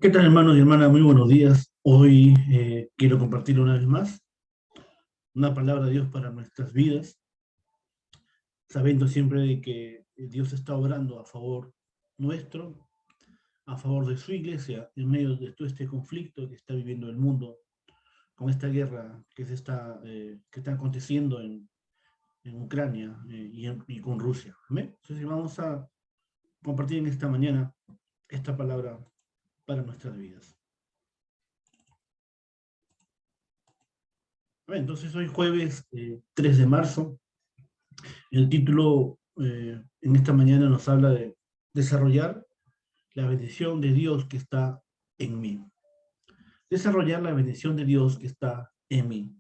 ¿Qué tal, hermanos y hermanas? Muy buenos días. Hoy quiero compartir una vez más una palabra de Dios para nuestras vidas, sabiendo siempre de que Dios está obrando a favor nuestro, a favor de su iglesia, en medio de todo este conflicto que está viviendo el mundo, con esta guerra que está aconteciendo en Ucrania y con Rusia. ¿Amén? Entonces vamos a compartir en esta mañana esta palabra para nuestras vidas. Entonces hoy jueves 3 de marzo, el título en esta mañana nos habla de desarrollar la bendición de Dios que está en mí. Desarrollar la bendición de Dios que está en mí.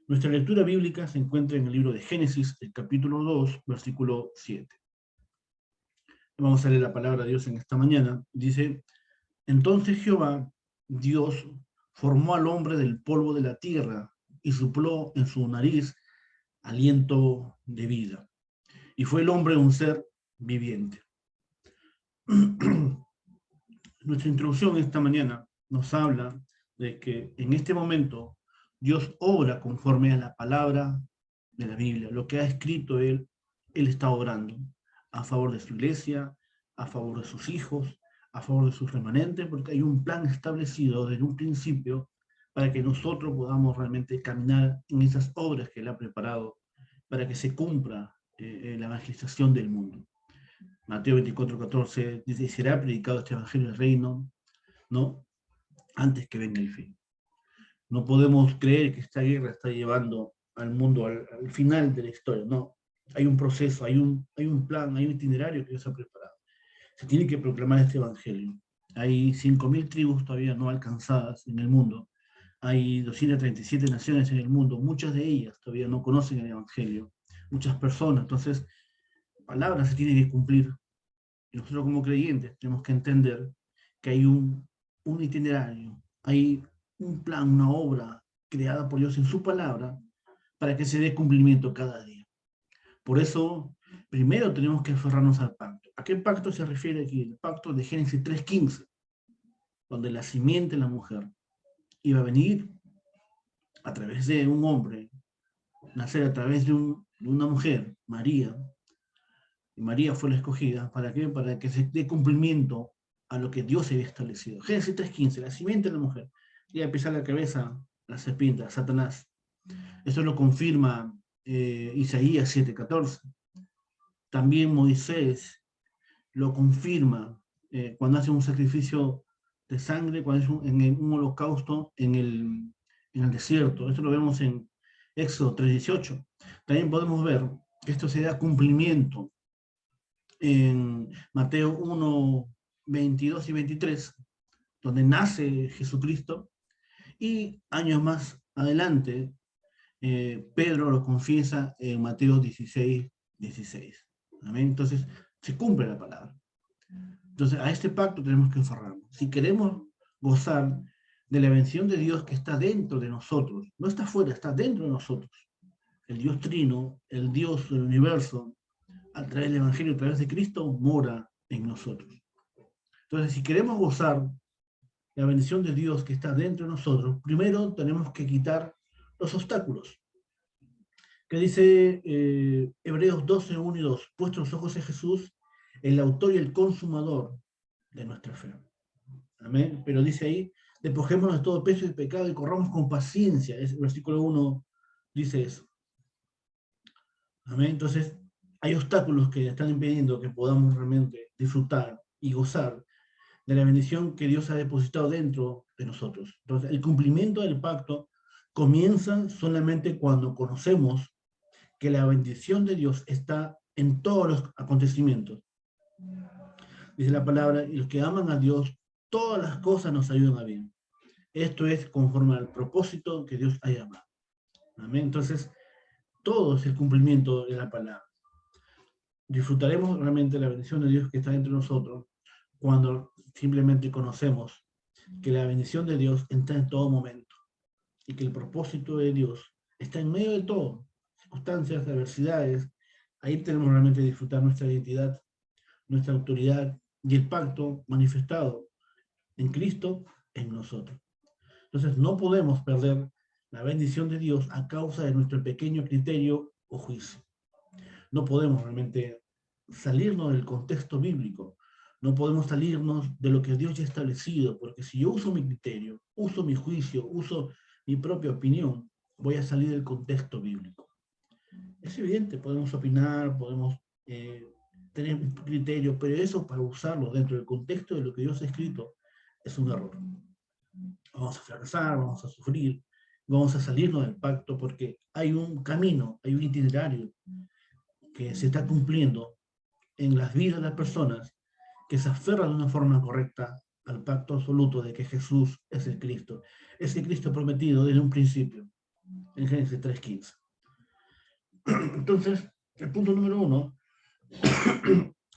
Nuestra lectura bíblica se encuentra en el libro de Génesis, el capítulo 2, versículo 7. Vamos a leer la palabra de Dios en esta mañana. Dice: entonces Jehová, Dios, formó al hombre del polvo de la tierra y sopló en su nariz aliento de vida. Y fue el hombre un ser viviente. Nuestra introducción esta mañana nos habla de que en este momento Dios obra conforme a la palabra de la Biblia. Lo que ha escrito Él está obrando a favor de su iglesia, a favor de sus hijos, a favor de sus remanentes, porque hay un plan establecido desde un principio para que nosotros podamos realmente caminar en esas obras que Él ha preparado para que se cumpla la evangelización del mundo. Mateo 24:14 dice: será predicado este evangelio del reino, ¿no? Antes que venga el fin. No podemos creer que esta guerra está llevando al mundo al final de la historia, no. Hay un proceso, hay un plan, hay un itinerario que Dios ha preparado. Se tiene que proclamar este evangelio. Hay 5.000 tribus todavía no alcanzadas en el mundo. Hay 237 naciones en el mundo, muchas de ellas todavía no conocen el evangelio. Muchas personas, entonces, palabras se tienen que cumplir. Y nosotros como creyentes tenemos que entender que hay un itinerario, hay un plan, una obra creada por Dios en su palabra para que se dé cumplimiento cada día. Por eso, primero tenemos que aferrarnos al pacto. ¿A qué pacto se refiere aquí? El pacto de Génesis 3:15, donde la simiente de la mujer iba a venir a través de un hombre, nacer a través de una mujer, María, y María fue la escogida. ¿Para qué? Para que se dé cumplimiento a lo que Dios había establecido. Génesis 3:15, la simiente de la mujer. Y a pisar la cabeza, la serpiente, a Satanás. Eso lo confirma Isaías 7:14. También Moisés lo confirma cuando hace un sacrificio de sangre, cuando es un holocausto en el desierto. Esto lo vemos en Éxodo 3:18. También podemos ver que esto se da cumplimiento en Mateo 1:22 y 23, donde nace Jesucristo, y años más adelante, Pedro lo confiesa en Mateo 16:16. ¿Amén? Entonces, se cumple la palabra. Entonces, a este pacto tenemos que aferrarnos. Si queremos gozar de la bendición de Dios que está dentro de nosotros, no está fuera, está dentro de nosotros. El Dios Trino, el Dios del universo, a través del Evangelio, a través de Cristo, mora en nosotros. Entonces, si queremos gozar la bendición de Dios que está dentro de nosotros, primero tenemos que quitar los obstáculos. Que dice Hebreos 12:1 y 2, puestos los ojos en Jesús, el autor y el consumador de nuestra fe. Amén. Pero dice ahí: despojémonos de todo peso y pecado y corramos con paciencia. El versículo 1 dice eso. Amén. Entonces, hay obstáculos que están impidiendo que podamos realmente disfrutar y gozar de la bendición que Dios ha depositado dentro de nosotros. Entonces, el cumplimiento del pacto comienza solamente cuando conocemos que la bendición de Dios está en todos los acontecimientos. Dice la palabra: y los que aman a Dios, todas las cosas nos ayudan a bien. Esto es conforme al propósito que Dios ha llamado. Amén. Entonces, todo es el cumplimiento de la palabra. Disfrutaremos realmente la bendición de Dios que está dentro de nosotros cuando simplemente conocemos que la bendición de Dios está en todo momento y que el propósito de Dios está en medio de todo, circunstancias, adversidades. Ahí tenemos realmente que disfrutar nuestra identidad, nuestra autoridad y el pacto manifestado en Cristo, en nosotros. Entonces no podemos perder la bendición de Dios a causa de nuestro pequeño criterio o juicio. No podemos realmente salirnos del contexto bíblico. No podemos salirnos de lo que Dios ya ha establecido, porque si yo uso mi criterio, uso mi juicio, uso mi propia opinión, voy a salir del contexto bíblico. Es evidente, podemos opinar, podemos tener un criterio, pero eso para usarlo dentro del contexto de lo que Dios ha escrito es un error. Vamos a fracasar, vamos a sufrir, vamos a salirnos del pacto porque hay un camino, hay un itinerario que se está cumpliendo en las vidas de las personas que se aferran de una forma correcta al pacto absoluto de que Jesús es el Cristo. Es el Cristo prometido desde un principio, en Génesis 3:15. Entonces, el punto número 1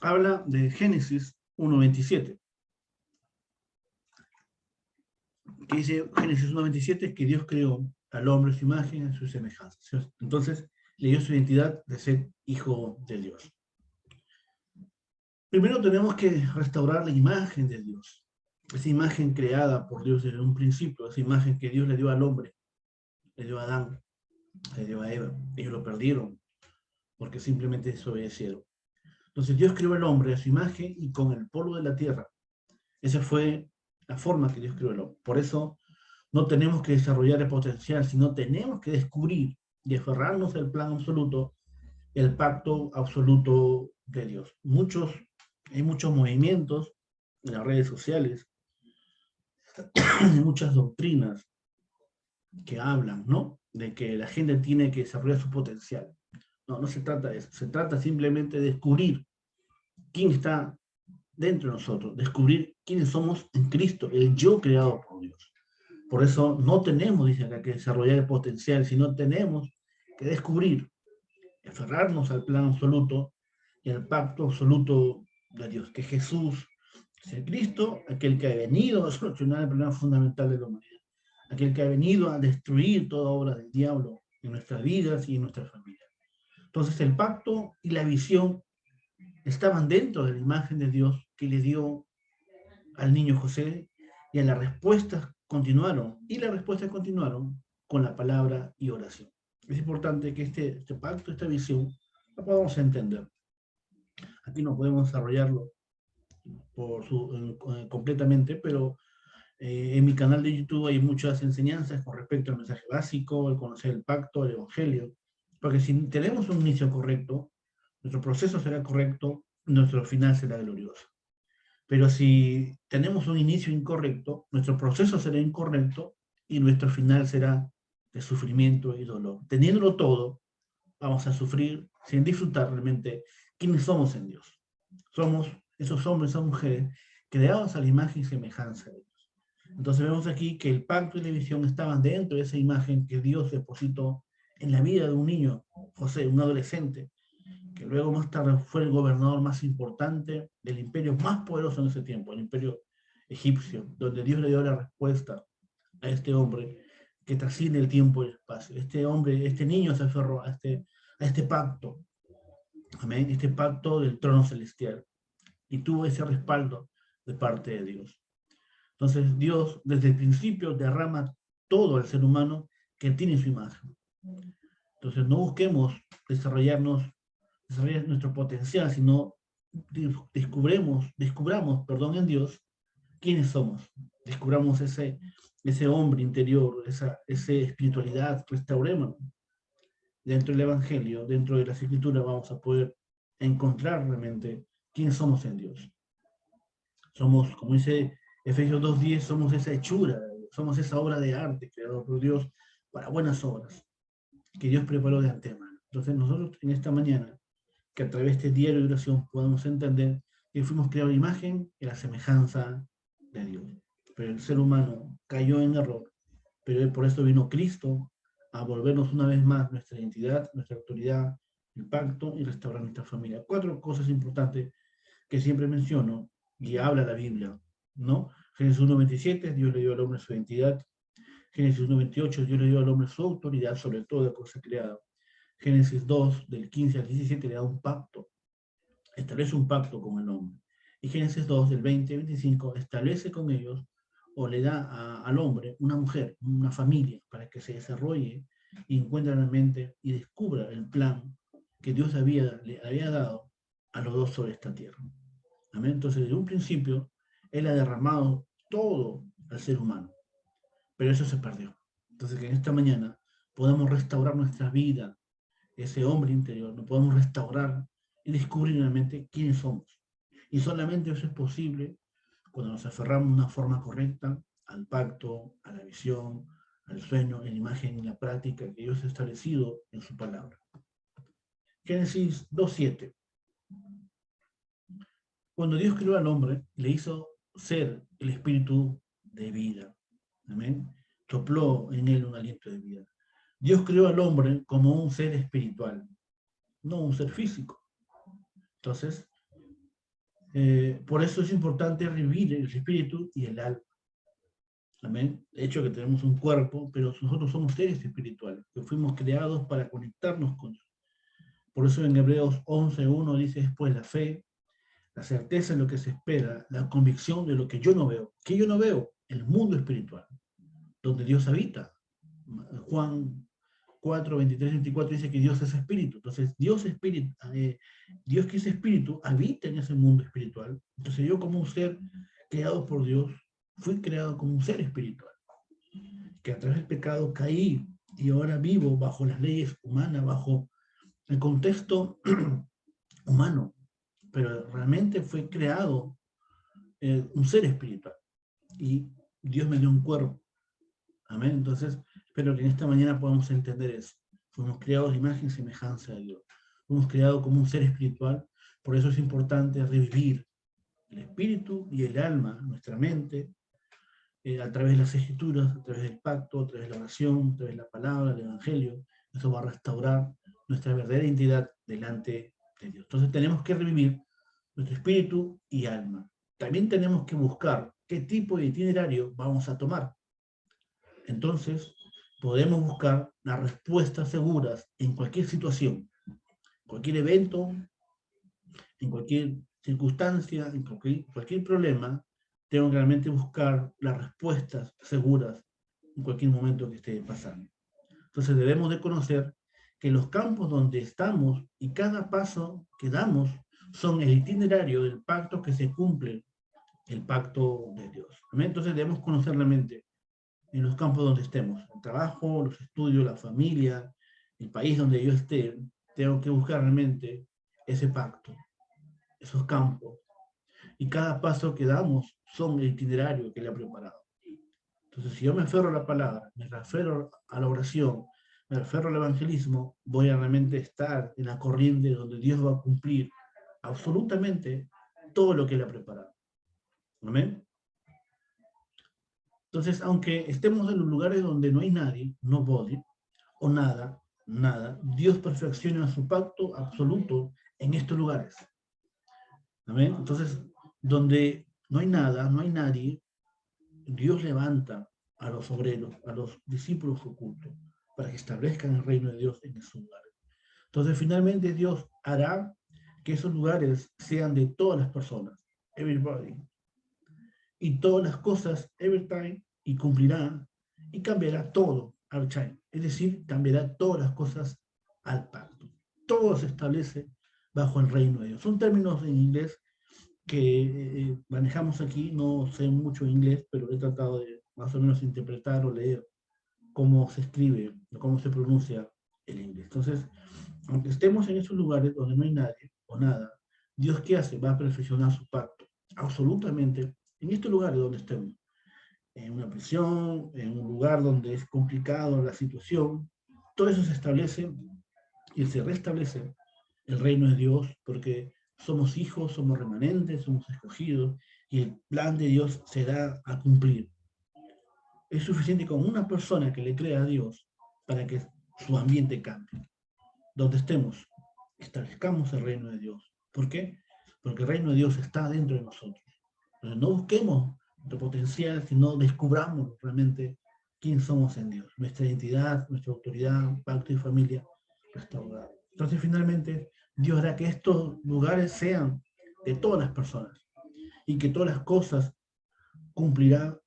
habla de Génesis 1:27. Que dice Génesis 1:27 que Dios creó al hombre a su imagen, a su semejanza. Entonces, le dio su identidad de ser hijo de Dios. Primero tenemos que restaurar la imagen de Dios. Esa imagen creada por Dios desde un principio, esa imagen que Dios le dio al hombre, le dio a Adán, le dio a Eva. Ellos lo perdieron porque simplemente desobedecieron. Entonces Dios creó al hombre a su imagen y con el polvo de la tierra. Esa fue la forma que Dios creó al hombre. Por eso no tenemos que desarrollar el potencial, sino tenemos que descubrir y aferrarnos al plan absoluto, el pacto absoluto de Dios. Hay muchos movimientos en las redes sociales, hay muchas doctrinas que hablan, ¿no? De que la gente tiene que desarrollar su potencial. No, no se trata de eso. Se trata simplemente de descubrir quién está dentro de nosotros, descubrir quiénes somos en Cristo, el yo creado por Dios. Por eso no tenemos, dice acá, que desarrollar el potencial, sino tenemos que descubrir, aferrarnos al plan absoluto y al pacto absoluto de Dios, que Jesús es el Cristo, aquel que ha venido a solucionar el problema fundamental de la humanidad, aquel que ha venido a destruir toda obra del diablo en nuestras vidas y en nuestras familias. Entonces el pacto y la visión estaban dentro de la imagen de Dios que le dio al niño José, y las respuestas continuaron con la palabra y oración. Es importante que este pacto, esta visión, la podamos entender. Aquí no podemos desarrollarlo completamente, pero en mi canal de YouTube hay muchas enseñanzas con respecto al mensaje básico, el conocer el pacto, el evangelio, porque si tenemos un inicio correcto, nuestro proceso será correcto, nuestro final será glorioso. Pero si tenemos un inicio incorrecto, nuestro proceso será incorrecto y nuestro final será de sufrimiento y dolor. Teniéndolo todo, vamos a sufrir sin disfrutar realmente quiénes somos en Dios. Somos esos hombres, esas mujeres, creados a la imagen y semejanza de Dios. Entonces vemos aquí que el pacto y la visión estaban dentro de esa imagen que Dios depositó en la vida de un niño, José, un adolescente, que luego más tarde fue el gobernador más importante del imperio más poderoso en ese tiempo, el imperio egipcio, donde Dios le dio la respuesta a este hombre que trasciende el tiempo y el espacio. Este hombre, este niño se aferró a este pacto, amén, este pacto del trono celestial, y tuvo ese respaldo de parte de Dios. Entonces Dios desde el principio derrama todo al ser humano que tiene su imagen. Entonces no busquemos desarrollar nuestro potencial, sino descubramos, en Dios quiénes somos. Descubramos ese hombre interior, esa espiritualidad, restaurémonos. Dentro del Evangelio, dentro de las Escrituras, vamos a poder encontrar realmente quiénes somos en Dios. Somos, como dice Efesios 2:10, somos esa hechura, somos esa obra de arte creada por Dios para buenas obras, que Dios preparó de antemano. Entonces nosotros en esta mañana, que a través de este diario de oración podamos entender que fuimos creados a la imagen y a la semejanza de Dios. Pero el ser humano cayó en error, pero por eso vino Cristo a volvernos una vez más nuestra identidad, nuestra autoridad, el pacto y restaurar nuestra familia. 4 cosas importantes que siempre menciono y habla la Biblia, ¿no? Génesis 1:27, Dios le dio al hombre su identidad. Génesis 1:28, Dios le dio al hombre su autoridad sobre toda cosa creada. Génesis 2, del 15 al 17, le da un pacto, establece un pacto con el hombre. Y Génesis 2, del 20 al 25, establece con ellos o le da al hombre una mujer, una familia, para que se desarrolle y encuentre realmente y descubra el plan que Dios le había dado a los dos sobre esta tierra. Amén. Entonces, desde un principio, Él ha derramado todo al ser humano, pero eso se perdió. Entonces, que en esta mañana podamos restaurar nuestra vida, ese hombre interior, lo podemos restaurar y descubrir realmente quiénes somos. Y solamente eso es posible cuando nos aferramos de una forma correcta al pacto, a la visión, al sueño, en la imagen y la práctica que Dios ha establecido en su palabra. Génesis 2:7. Cuando Dios creó al hombre, le hizo ser el espíritu de vida. Amén. Sopló en él un aliento de vida. Dios creó al hombre como un ser espiritual, no un ser físico. Entonces, por eso es importante revivir el espíritu y el alma. Amén. De hecho que tenemos un cuerpo, pero nosotros somos seres espirituales, que fuimos creados para conectarnos con Dios. Por eso en Hebreos 11:1 dice después la fe, la certeza de lo que se espera, la convicción de lo que yo no veo. ¿Qué yo no veo? El mundo espiritual, donde Dios habita. Juan 4:23-24 dice que Dios es espíritu. Entonces, Dios que es espíritu habita en ese mundo espiritual. Entonces, yo como un ser creado por Dios, fui creado como un ser espiritual, que a través del pecado caí y ahora vivo bajo las leyes humanas, bajo el contexto humano, pero realmente fue creado un ser espiritual y Dios me dio un cuerpo. Amén. Entonces, espero que en esta mañana podamos entender eso. Fuimos creados de imagen y semejanza de Dios. Fuimos creados como un ser espiritual, por eso es importante revivir el espíritu y el alma, nuestra mente, a través de las escrituras, a través del pacto, a través de la oración, a través de la palabra, del evangelio. Eso va a restaurar nuestra verdadera identidad delante de Dios. Entonces tenemos que revivir nuestro espíritu y alma. También tenemos que buscar qué tipo de itinerario vamos a tomar. Entonces, podemos buscar las respuestas seguras en cualquier situación, cualquier evento, en cualquier circunstancia, en cualquier problema, tengo que realmente buscar las respuestas seguras en cualquier momento que esté pasando. Entonces debemos de conocer que los campos donde estamos y cada paso que damos son el itinerario del pacto que se cumple, el pacto de Dios. Entonces debemos conocer la mente en los campos donde estemos, el trabajo, los estudios, la familia, el país donde yo esté, tengo que buscar realmente ese pacto, esos campos. Y cada paso que damos son el itinerario que Él ha preparado. Entonces, si yo me aferro a la palabra, me aferro a la oración, me aferro al evangelismo, voy a realmente estar en la corriente donde Dios va a cumplir absolutamente todo lo que Él ha preparado. Amén. Entonces, aunque estemos en los lugares donde no hay nadie, nobody, o nada, Dios perfecciona su pacto absoluto en estos lugares. Amén. Entonces, donde no hay nada, no hay nadie, Dios levanta a los obreros, a los discípulos ocultos, para que establezcan el reino de Dios en esos lugares. Entonces, finalmente Dios hará que esos lugares sean de todas las personas, everybody, y todas las cosas, every time, y cumplirá, y cambiará todo al time. Es decir, cambiará todas las cosas al pacto. Todo se establece bajo el reino de Dios. Son términos en inglés que manejamos aquí, no sé mucho inglés, pero he tratado de más o menos interpretar o leer cómo se escribe, cómo se pronuncia el inglés. Entonces, aunque estemos en esos lugares donde no hay nadie o nada, Dios ¿qué hace? Va a perfeccionar su pacto, absolutamente, en estos lugares donde estemos. En una prisión, en un lugar donde es complicado la situación, todo eso se establece y se restablece el reino de Dios, porque somos hijos, somos remanentes, somos escogidos, y el plan de Dios se da a cumplir. Es suficiente con una persona que le crea a Dios para que su ambiente cambie. Donde estemos, establezcamos el reino de Dios. ¿Por qué? Porque el reino de Dios está dentro de nosotros. Entonces, no busquemos nuestro potencial, sino descubramos realmente quién somos en Dios, nuestra identidad, nuestra autoridad, pacto y familia restaurada. Entonces, finalmente, Dios hará que estos lugares sean de todas las personas y que todas las cosas cumplirán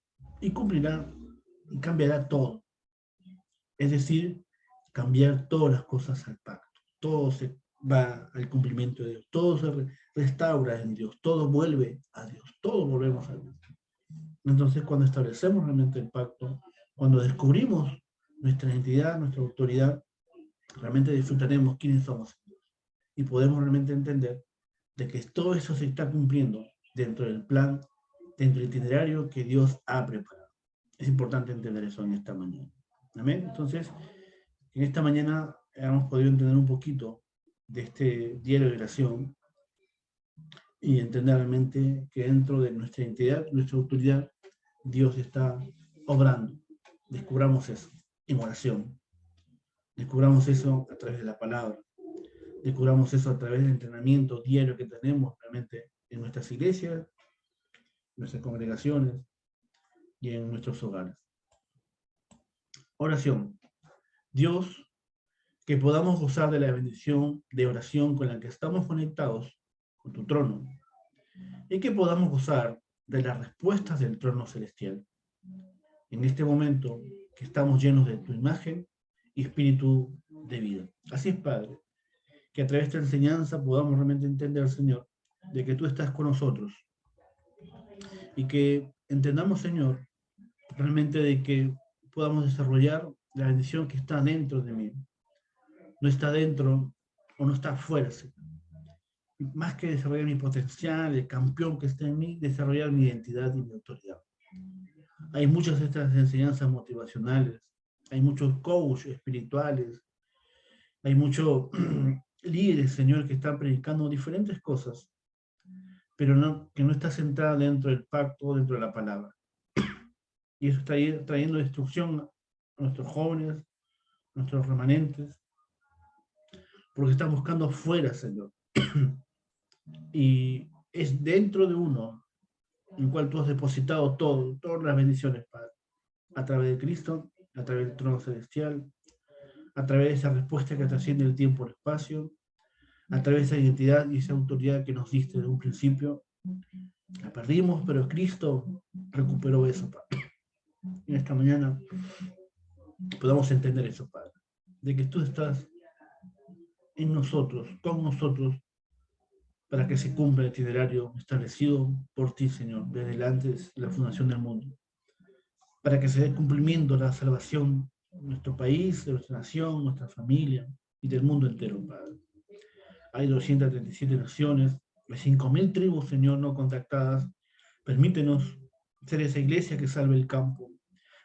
y cumplirá y cambiará todo. Es decir, cambiar todas las cosas al pacto. Todo se va al cumplimiento de Dios. Todo se restaura en Dios. Todo vuelve a Dios. Todos volvemos a Dios. Entonces, cuando establecemos realmente el pacto, cuando descubrimos nuestra identidad, nuestra autoridad, realmente disfrutaremos quiénes somos y podemos realmente entender de que todo eso se está cumpliendo dentro del plan, dentro del itinerario que Dios ha preparado. Es importante entender eso en esta mañana. Amén. Entonces, en esta mañana hemos podido entender un poquito de este diario de oración y entender realmente que dentro de nuestra identidad, nuestra autoridad, Dios está obrando. Descubramos eso en oración. Descubramos eso a través de la palabra. Descubramos eso a través del entrenamiento diario que tenemos realmente en nuestras iglesias, en nuestras congregaciones y en nuestros hogares. Oración. Dios, que podamos gozar de la bendición de oración con la que estamos conectados con tu trono y que podamos gozar de las respuestas del trono celestial. En este momento que estamos llenos de tu imagen y espíritu de vida. Así es, Padre, que a través de esta enseñanza podamos realmente entender, Señor, de que tú estás con nosotros y que entendamos, Señor, realmente de que podamos desarrollar la bendición que está dentro de mí. No está dentro o no está afuera, Señor. Más que desarrollar mi potencial, el campeón que está en mí, desarrollar mi identidad y mi autoridad. Hay muchas de estas enseñanzas motivacionales, hay muchos coaches espirituales, hay muchos líderes, Señor, que están predicando diferentes cosas, pero no, que no está centrada dentro del pacto, dentro de la palabra. Y eso está trayendo destrucción a nuestros jóvenes, a nuestros remanentes, porque están buscando afuera, Señor. Y es dentro de uno en el cual tú has depositado todo, todas las bendiciones, Padre, a través de Cristo, a través del trono celestial, a través de esa respuesta que trasciende el tiempo y el espacio, a través de esa identidad y esa autoridad que nos diste desde un principio. La perdimos, pero Cristo recuperó eso, Padre. Y esta mañana podamos entender eso, Padre, de que tú estás en nosotros, con nosotros, para que se cumpla el itinerario establecido por ti, Señor, desde antes de la fundación del mundo, para que se dé cumplimiento la salvación de nuestro país, de nuestra nación, nuestra familia y del mundo entero, Padre. Hay 237 naciones, hay 5.000 tribus, Señor, no contactadas. Permítenos ser esa iglesia que salve el campo.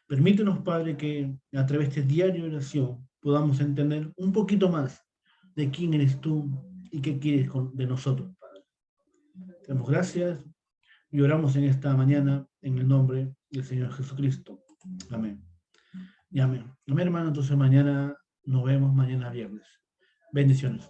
Permítenos, Padre, que a través de este diario de oración podamos entender un poquito más de quién eres tú y qué quieres de nosotros, Padre. Te damos gracias y oramos en esta mañana en el nombre del Señor Jesucristo. Amén. Y amén. Amén, hermano. Entonces mañana nos vemos, mañana viernes. Bendiciones.